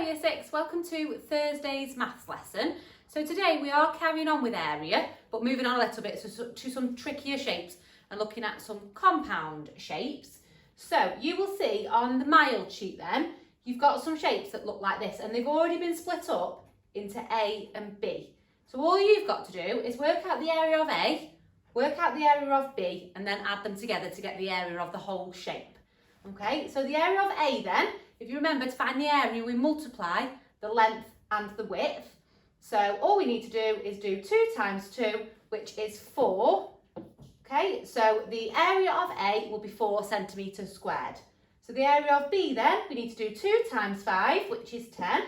Hello Year 6, welcome to Thursday's maths lesson. So today we are carrying on with area, but moving on a little bit to some trickier shapes and looking at some compound shapes. So you will see on the mild sheet then, you've got some shapes that look like this and they've already been split up into A and B. So all you've got to do is work out the area of A, work out the area of B and then add them together to get the area of the whole shape. Okay, so the area of A then, if you remember, to find the area, we multiply the length and the width. So all we need to do is do 2 times 2, which is 4. Okay, so the area of A will be 4 centimetres squared. So the area of B then, we need to do 2 times 5, which is 10.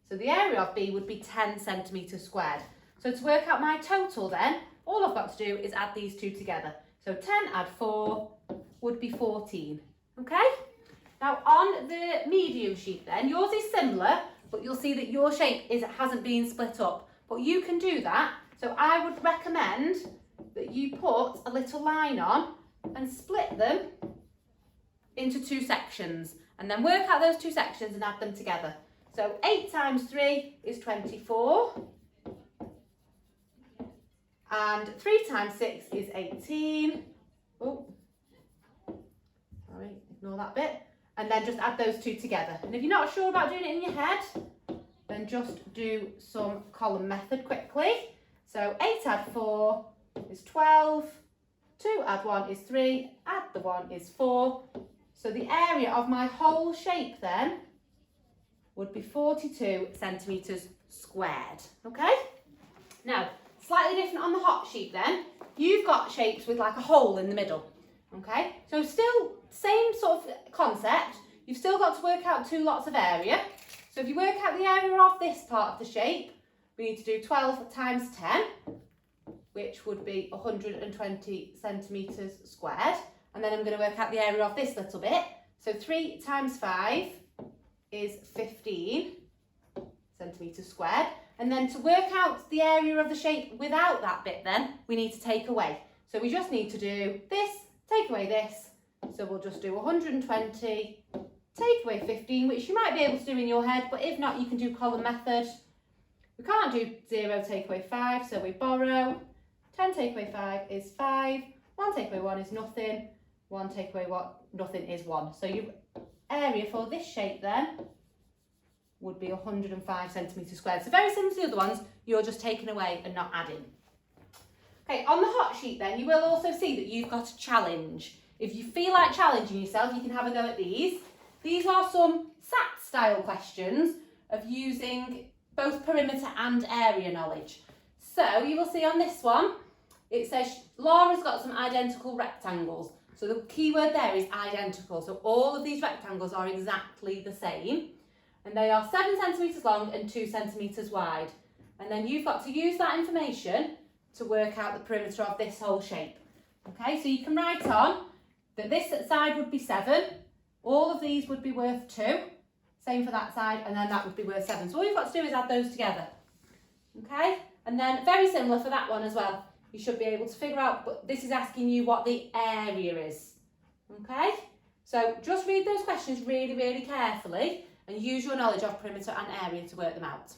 So the area of B would be 10 centimetres squared. So to work out my total then, all I've got to do is add these two together. So 10 add 4 would be 14. Okay? Now on the medium sheet then, yours is similar, but you'll see that your shape hasn't been split up. But you can do that. So I would recommend that you put a little line on and split them into 2 sections. And then work out those 2 sections and add them together. So 8 times 3 is 24. And 3 times 6 is 18. Oh, sorry, ignore that bit. And then just add those 2 together. And if you're not sure about doing it in your head, then just do some column method quickly. So 8 add 4 is 12. 2 add 1 is 3. Add the 1 is 4. So the area of my whole shape then would be 42 centimetres squared. Okay? Now, slightly different on the hot sheet then. You've got shapes with like a hole in the middle. Okay, so still same sort of concept. You've still got to work out 2 lots of area. So if you work out the area of this part of the shape, we need to do 12 times 10, which would be 120 centimetres squared. And then I'm going to work out the area of this little bit. So 3 times 5 is 15 centimetres squared. And then to work out the area of the shape without that bit then, we need to take away. So we just need to do this, take away this. So we'll just do 120, take away 15, which you might be able to do in your head, but if not, you can do column method. We can't do 0 take away 5, so we borrow. 10 take away 5 is 5. 1 take away 1 is nothing. 1 take away nothing is 1. So your area for this shape then would be 105 centimetres squared. So very similar to the other ones, you're just taking away and not adding. Okay, on the hot sheet then, you will also see that you've got a challenge. If you feel like challenging yourself, you can have a go at these. These are some SAT style questions of using both perimeter and area knowledge. So you will see on this one, it says Laura's got some identical rectangles. So the key word there is identical. So all of these rectangles are exactly the same. And they are 7 centimetres long and 2 centimetres wide. And then you've got to use that information to work out the perimeter of this whole shape. Okay, so you can write on that this side would be 7, all of these would be worth 2, same for that side, and then that would be worth 7. So all you've got to do is add those together. Okay, and then very similar for that one as well. You should be able to figure out, but this is asking you what the area is. Okay, so just read those questions really, really carefully and use your knowledge of perimeter and area to work them out.